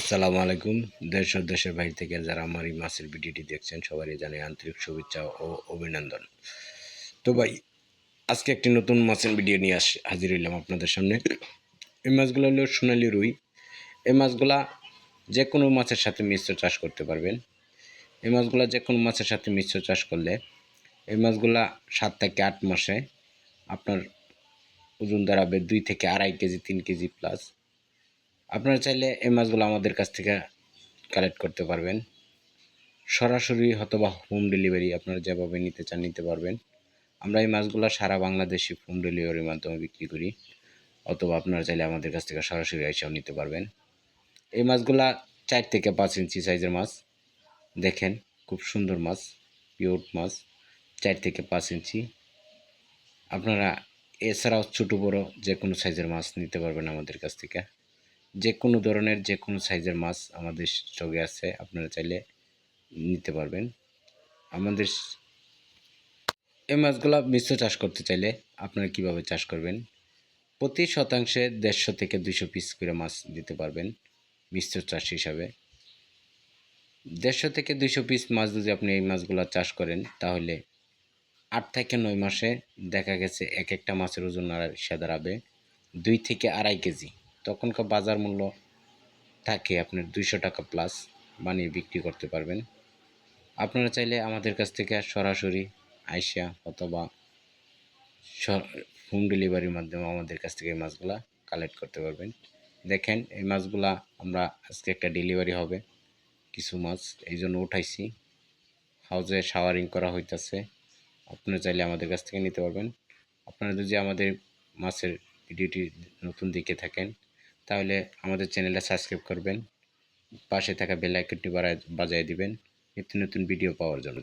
আসসালামু আলাইকুম। দেশ ও দেশের বাইরে থেকে যারা আমার এই মাছের ভিডিওটি দেখছেন সবারই জানাই আন্তরিক শুভেচ্ছা ও অভিনন্দন। তো ভাই, আজকে একটি নতুন মাছের ভিডিও নিয়ে হাজির হইলাম আপনাদের সামনে। এই মাছগুলো হলো সোনালী রুই। এই মাছগুলা যে কোনো মাছের সাথে মিশ্র চাষ করতে পারবেন। এই মাছগুলা যে কোনো মাছের সাথে মিশ্র চাষ করলে এই মাছগুলা 7 থেকে 8 মাসে আপনার ওজন দাঁড়াবে 2 থেকে 2.5 কেজি 3 কেজি প্লাস। আপনারা চাইলে এই মাছগুলো আমাদের কাছ থেকে কালেক্ট করতে পারবেন। সরাসরি অথবা হোম ডেলিভারি আপনারা যেভাবে নিতে চান নিতে পারবেন। আমরা এই মাছগুলো সারা বাংলাদেশে হোম ডেলিভারির মাধ্যমে বিক্রি করি, অথবা আপনারা চাইলে আমাদের কাছ থেকে সরাসরি এসেও নিতে পারবেন। এই মাছগুলা 4 থেকে 5 ইঞ্চি সাইজের মাছ। দেখেন, খুব সুন্দর মাছ, পিওর মাছ, 4 থেকে 5 ইঞ্চি। আপনারা এছাড়াও ছোটো বড়ো যে কোনো সাইজের মাছ নিতে পারবেন আমাদের কাছ থেকে। যে কোনো ধরনের যে কোনো সাইজের মাছ আমাদের স্টকে আছে, আপনারা চাইলে নিতে পারবেন। আমাদের এই মাছগুলা মিশ্র চাষ করতে চাইলে আপনারা কিভাবে চাষ করবেন, প্রতি শতাংশে 150 থেকে 200 পিস করে মাছ দিতে পারবেন মিশ্র চাষ হিসাবে। 150 থেকে 200 পিস মাছ যদি আপনি এই মাছগুলা চাষ করেন, তাহলে 8 থেকে 9 মাসে দেখা গেছে এক একটা মাছের ওজন এসে দাঁড়াবে 2 থেকে 2.5 কেজি। তখনকার বাজার মূল্য থাকে আপনার 200 টাকা প্লাস, বানিয়ে বিক্রি করতে পারবেন। আপনারা চাইলে আমাদের কাছ থেকে সরাসরি আইসা অথবা হোম ডেলিভারির মাধ্যমে আমাদের কাছ থেকে এই মাছগুলা কালেক্ট করতে পারবেন। দেখেন, এই মাছগুলা আমরা আজকে একটা ডেলিভারি হবে কিছু মাছ, এই জন্য উঠাইছি। হাউজে শাওয়ারিং করা হইতেছে। আপনারা চাইলে আমাদের কাছ থেকে নিতে পারবেন। আপনারা যদি আমাদের মাছের ভিডিওটি নতুন দেখে থাকেন, তাহলে আমাদের চ্যানেলটা সাবস্ক্রাইব করবেন, পাশে থাকা বেল আইকনটি বাজায় দিবেন নিত্য নতুন ভিডিও পাওয়ার জন্য।